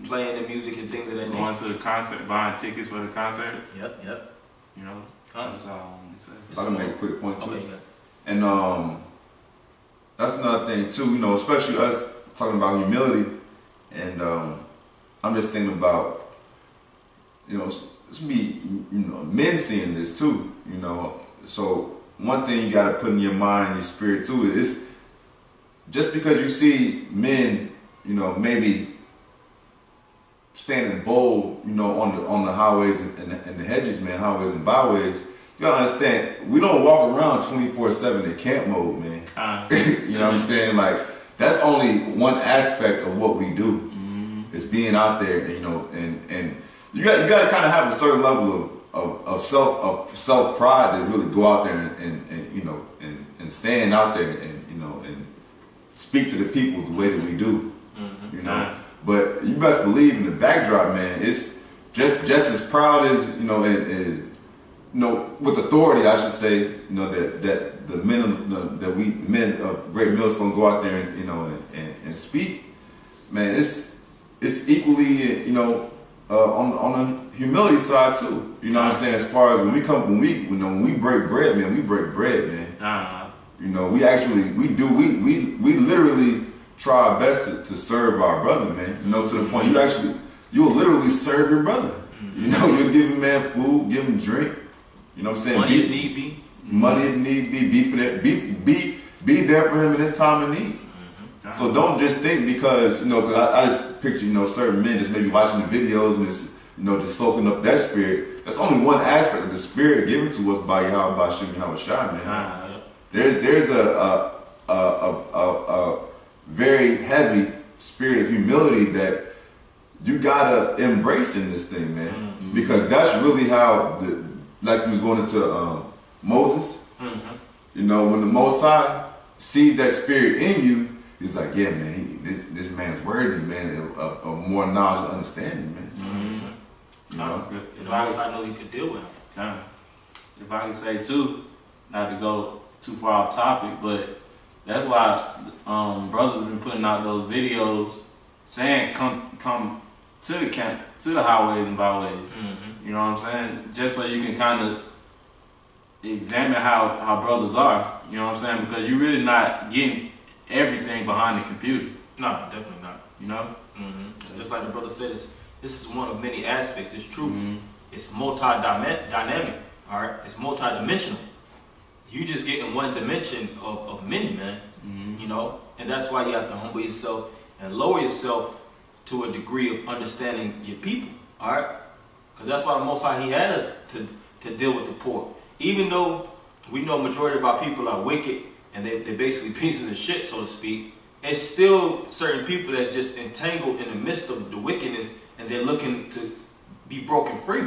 playing the music and things of that nature. Going to the concert, buying tickets for the concert. Yep, yep. You know, that's all I can make a quick point too. Okay, and that's another thing too, you know, especially us talking about humility, and I'm just thinking about, you know, it's me, you know, men seeing this too, you know. So one thing you got to put in your mind and your spirit too is, just because you see men, you know, maybe standing bold, you know, on the highways and the hedges, man, highways and byways, you gotta understand, we don't walk around 24/7 in camp mode, man. You know what I'm saying? Like, that's only one aspect of what we do. Is being out there, and, you know, and you got to kind of have a certain level of self pride to really go out there and you know and stand out there and, you know, and speak to the people the way that we do. You know, but you best believe in the backdrop, man. It's just as proud as, you know, as, you know, with authority, I should say, you know, that the men of Great Millstone go out there and, you know, and speak, man. It's equally, you know, on the humility side too. You know what I'm saying? As far as when we break bread, man, we break bread, man. You know, we literally try our best to serve our brother, man. You know, to the point you'll literally serve your brother. You know, you'll give him, man, food, give him drink. You know what I'm saying? Money if need be. Money if need be. Be for that. Be there for him in his time of need. So don't just think because, you know, because I just picture, you know, certain men just maybe watching the videos and just, you know, just soaking up that spirit. That's only one aspect of the spirit given to us by Yahawashi, man. There's a very heavy spirit of humility that you gotta embrace in this thing, man. Because that's really how, like we was going into Moses. You know, when the Most High sees that spirit in you, he's like, yeah, man, this man's worthy, man, of more knowledge and understanding, man. You know? If I know he could deal with him. If I could say too, not to go too far off topic, but that's why brothers have been putting out those videos saying come to the camp, to the highways and byways. You know what I'm saying? Just so you can kind of examine how brothers are. You know what I'm saying? Because you're really not getting everything behind the computer. No, definitely not. You know? Just like the brother said, this is one of many aspects. It's true. It's multi-dynamic. All right? It's multi-dimensional. You just get in one dimension of many, man. You know? And that's why you have to humble yourself and lower yourself to a degree of understanding your people. All right? Because that's why the Most High, He had us to deal with the poor. Even though we know majority of our people are wicked and they're basically pieces of shit, so to speak, there's still certain people that's just entangled in the midst of the wickedness and they're looking to be broken free.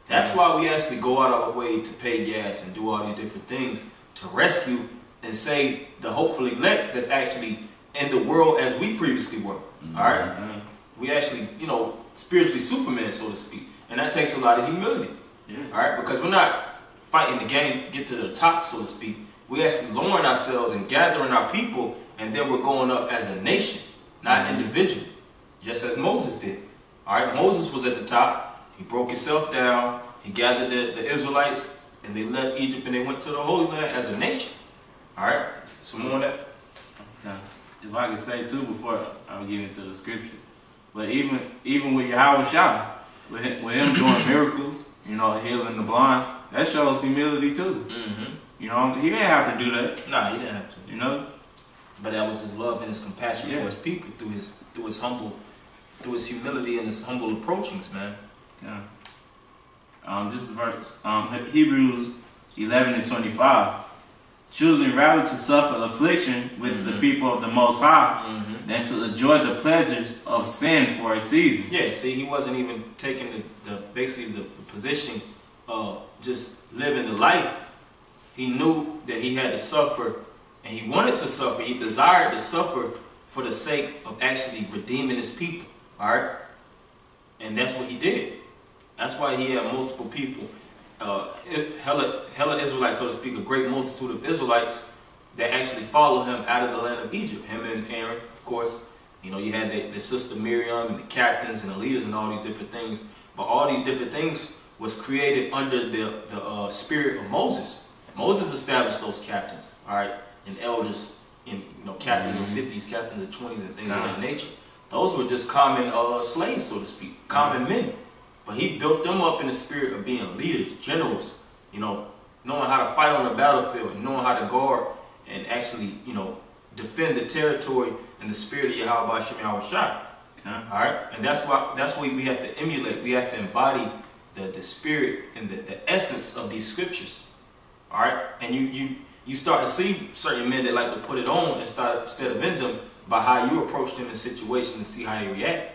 That's why we actually go out of our way to pay gas and do all these different things to rescue and save the hopeful elect that's actually in the world as we previously were. All right? We actually, you know, spiritually Superman, so to speak. And that takes a lot of humility. All right? Because we're not fighting the game, get to the top, so to speak. We actually lowering ourselves and gathering our people, and then we're going up as a nation, not individually, just as Moses did. All right, Moses was at the top. He broke himself down. He gathered the Israelites, and they left Egypt, and they went to the Holy Land as a nation. All right, some more on that. Okay. If I could say too before I get into the scripture, but even with Yahawashi, with him doing miracles, you know, healing the blind, that shows humility too. You know, he didn't have to do that. Nah, he didn't have to. You know, but that was his love and his compassion for his people through his humility and his humble approachings, man. This is verse Hebrews 11:25. Choosing rather to suffer affliction with the people of the Most High than to enjoy the pleasures of sin for a season. Yeah, see, he wasn't even taking basically the position of just living the life. He knew that he had to suffer, and he wanted to suffer. He desired to suffer for the sake of actually redeeming his people. All right? And that's what he did. That's why he had multiple people. Hella Israelites, so to speak, a great multitude of Israelites that actually follow him out of the land of Egypt. Him and Aaron, of course, You know, you had the sister Miriam and the captains and the leaders and all these different things. But all these different things was created under the spirit of Moses. Moses established those captains, all right, and elders, and captains of 50s, captains of 20s, and things of that nature. Those were just common slaves, so to speak, common men. But he built them up in the spirit of being leaders, generals, knowing how to fight on the battlefield and knowing how to guard and actually, defend the territory in the spirit of Yahawashi. All right, and that's what we have to emulate. We have to embody the spirit and the essence of these scriptures. All right, and you start to see certain men that like to put it on instead of in them by how you approach them in situations and see how they react.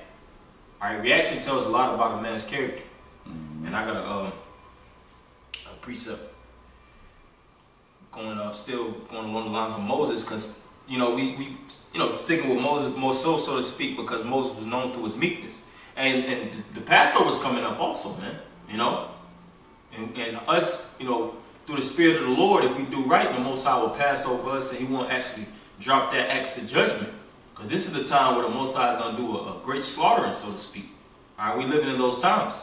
All right, reaction tells a lot about a man's character. And I got a precept still going along the lines of Moses, because we sticking with Moses more so to speak, because Moses was known through his meekness, and the Passover is coming up also, man. And us, through the Spirit of the Lord, if we do right, the Most High will pass over us, and He won't actually drop that axe of judgment, because this is the time where the Most High is going to do a great slaughtering, so to speak. All right, we living in those times.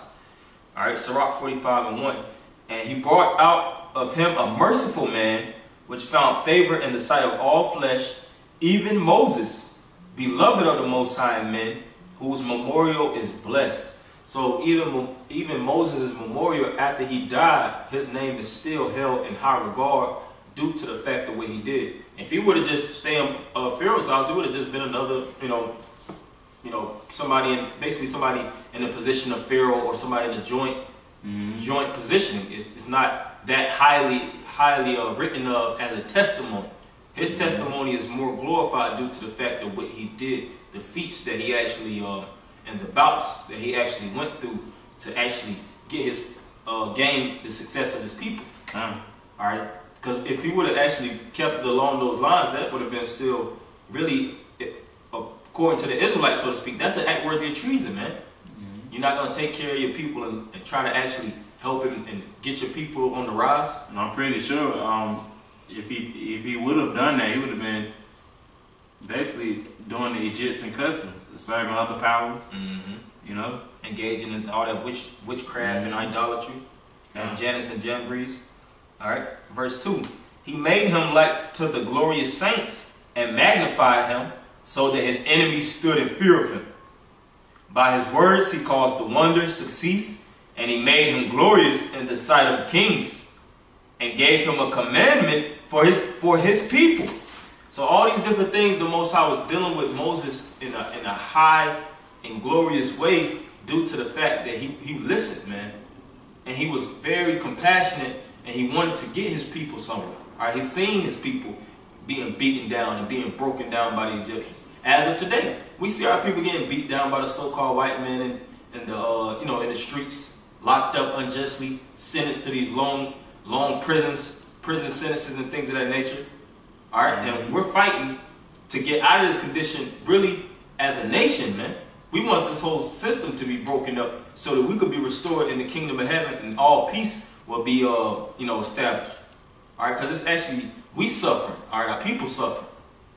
All right, Sirach 45:1, and he brought out of him a merciful man, which found favor in the sight of all flesh, even Moses, beloved of the Most High men, whose memorial is blessed. So even Moses' memorial, after he died, his name is still held in high regard due to the fact of what he did. If he would have just stayed in Pharaoh's house, it would have just been another, somebody in the position of Pharaoh, or somebody in a joint positioning. It's not that highly written of as a testimony. His testimony is more glorified due to the fact of what he did, the feats that he actually and the bouts that he actually went through to actually get his gain the success of his people. All right, because if he would have actually kept along those lines, that would have been still really, according to the Israelites, so to speak, that's an act worthy of treason, man. You're not going to take care of your people and try to actually help him and get your people on the rise. And I'm pretty sure if he would have done that, he would have been basically doing the Egyptian customs, serving other powers, engaging in all that witchcraft and idolatry, as Janus and Jambres. All right, verse 2. He made him like to the glorious saints and magnified him, so that his enemies stood in fear of him. By his words he caused the wonders to cease, and he made him glorious in the sight of kings, and gave him a commandment for his people. So all these different things the Most High was dealing with Moses in a high and glorious way, due to the fact that he listened, man. And he was very compassionate, and he wanted to get his people somewhere. All right, he's seen his people being beaten down and being broken down by the Egyptians. As of today, we see our people getting beat down by the so-called white men in the streets, locked up unjustly, sentenced to these long prison sentences and things of that nature. All right, and we're fighting to get out of this condition, really, as a nation, man. We want this whole system to be broken up so that we could be restored in the kingdom of heaven, and all peace will be established. All right, because it's actually, we suffering. All right, our people suffering.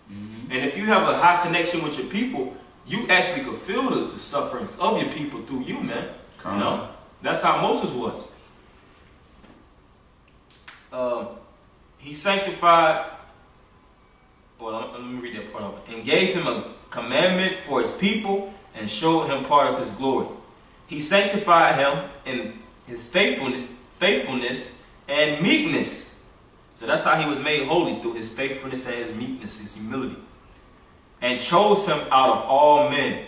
And if you have a high connection with your people, you actually could feel the sufferings of your people through you, man. That's how Moses was. He sanctified, let me read that part of it. And gave him a commandment for his people, and showed him part of his glory. He sanctified him in his faithfulness and meekness. So that's how he was made holy, through his faithfulness and his meekness, his humility. And chose him out of all men,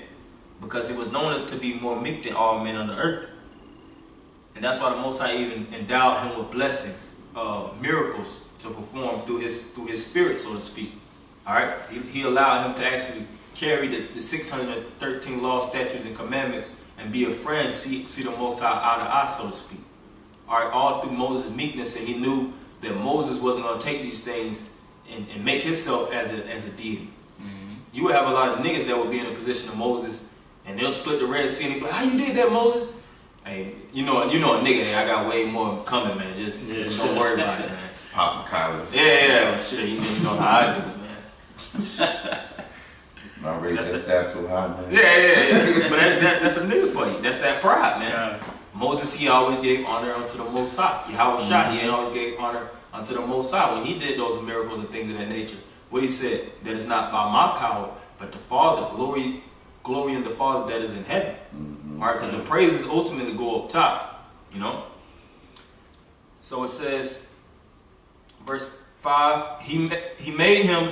because he was known to be more meek than all men on the earth. And that's why the Most High even endowed him with blessings, miracles to perform through his spirit, so to speak. All right, he allowed him to actually carry the 613 laws, statutes, and commandments, and be a friend, see the Most High eye to eye, so to speak. All right, all through Moses' meekness, and he knew that Moses wasn't going to take these things and make himself as a deity. You would have a lot of niggas that would be in a position of Moses, and they'll split the Red Sea, and they be like, how you did that, Moses? Hey, you know a nigga, hey, I got way more coming, man. Just don't worry about it, man. Popping collars. Yeah, shit, you know how I do, man. I raised that staff so high, man. Yeah. But that's a nigga for you. That's that pride, man. Yeah. Moses, he always gave honor unto the Most High. Yahawashi, he always gave honor unto the Most High. When he did those miracles and things of that nature, what he said, that it's not by my power, but the Father, glory in the Father that is in heaven. All right, because the praises ultimately go up top, you know. So it says, verse 5, he made him,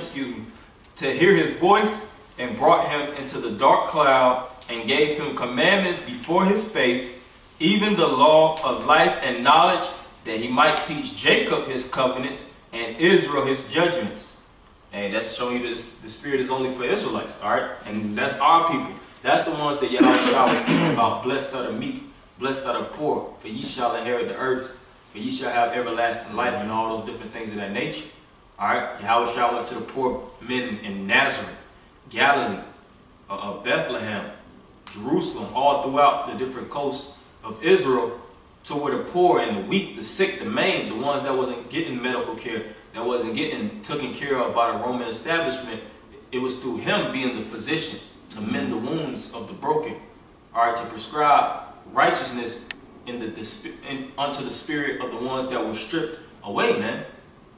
to hear his voice and brought him into the dark cloud and gave him commandments before his face, even the law of life and knowledge, that he might teach Jacob his covenants and Israel his judgments. And that's showing you that the Spirit is only for Israelites, all right? And that's our people. That's the ones that Yahawashi was speaking about. Blessed are the meek, blessed are the poor, for ye shall inherit the earth, for ye shall have everlasting life, and all those different things of that nature. All right? Yahawashi went to the poor men in Nazareth, Galilee, Bethlehem, Jerusalem, all throughout the different coasts of Israel, to where the poor and the weak, the sick, the maimed, the ones that wasn't getting medical care, that wasn't getting taken care of by the Roman establishment, it was through him being the physician to mend the wounds of the broken, all right, to prescribe righteousness unto the spirit of the ones that were stripped away, man.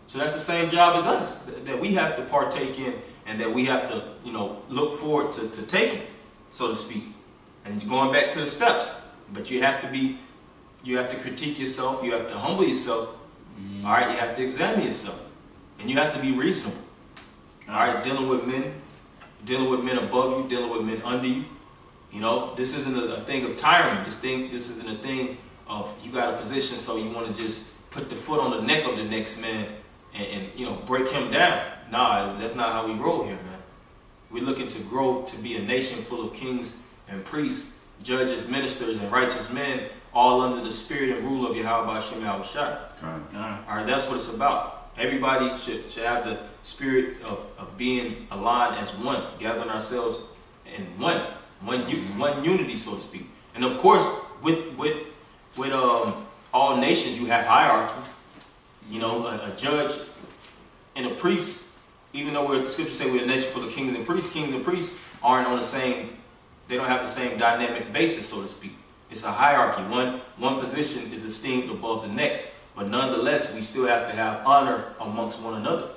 So that's the same job as us that we have to partake in, and that we have to, you know, look forward to taking, so to speak. And going back to the steps, but you have to critique yourself, you have to humble yourself, all right, you have to examine yourself, and you have to be reasonable, all right, dealing with men above you, dealing with men under you. You know, this isn't a thing of tyranny. This isn't a thing of you got a position, so you want to just put the foot on the neck of the next man and you know, break him down. Nah, that's not how we roll here, man. We're looking to grow to be a nation full of kings and priests, judges, ministers, and righteous men, all under the spirit and rule of Yahawashi. All right, that's what it's about. Everybody should have the spirit of being aligned as one, gathering ourselves in one unity, so to speak. And of course, with all nations, you have hierarchy. You know, a judge and a priest. Even though the scriptures say we're a nation full of kings and priests aren't on the same. They don't have the same dynamic basis, so to speak. It's a hierarchy. One position is esteemed above the next. But nonetheless, we still have to have honor amongst one another.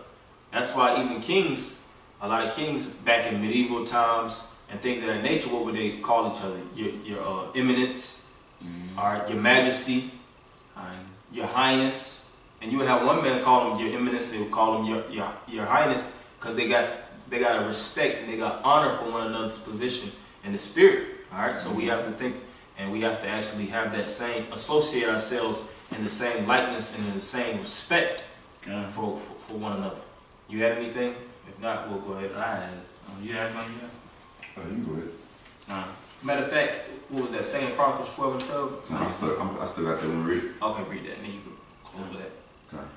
That's why even kings, a lot of kings back in medieval times and things of that nature, what would they call each other? Your eminence, all right, your majesty, your highness. And you would have one man call him your eminence, they would call him your highness, because they got a respect and they got honor for one another's position in the spirit. All right, so we have to think, and we have to actually have that same, associate ourselves in the same likeness and in the same respect for one another. You have anything? If not, we'll go ahead. You have something? You go ahead. Matter of fact, what was that? Second Chronicles 12 and 12? No, I still got that one to read. Okay, read that, and then you can close with that. Okay.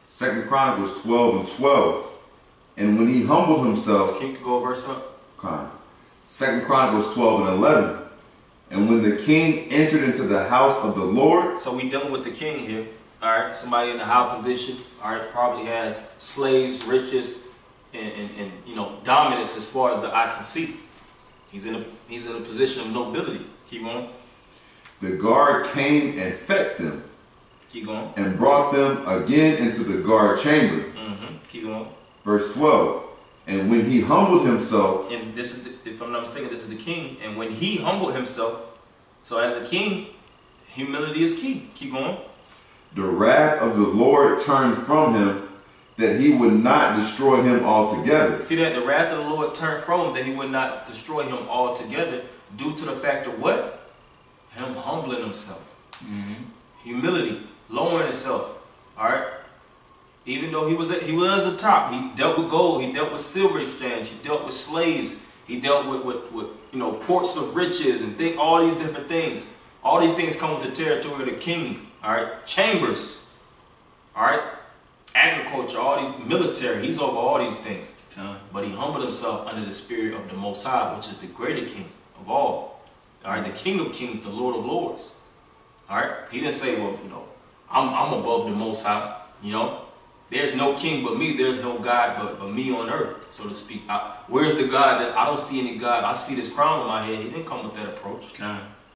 Second Chronicles 12 and 12. And when he humbled himself. Can you go a verse up? Okay. Second Chronicles 12 and 11. And when the king entered into the house of the Lord. So we dealing with the king here. All right. Somebody in a high position. All right. Probably has slaves, riches, and you know, dominance as far as the eye can see. He's in a position of nobility. Keep going. The guard came and fed them. Keep going. And brought them again into the guard chamber. Keep going. Verse 12. And when he humbled himself. And this is, if I'm not mistaken, this is the king. And when he humbled himself, so as a king, humility is key. Keep going. The wrath of the Lord turned from him, that he would not destroy him altogether. See that? The wrath of the Lord turned from him, that he would not destroy him altogether, due to the fact of what? Him humbling himself. Humility, lowering himself. All right. Even though he was at the top, he dealt with gold, he dealt with silver exchange, he dealt with slaves, he dealt with you know, ports of riches and all these different things. All these things come with the territory of the king. All right, chambers. All right, agriculture, all these military. He's over all these things. But he humbled himself under the spirit of the Most High, which is the greater king of all. All right, the King of Kings, the Lord of Lords. All right, he didn't say, well, you know, I'm above the Most High. You know. there's no king but me, there's no God but me on earth, so to speak. Where's the God that I don't see any God? I see this crown on my head. He didn't come with that approach.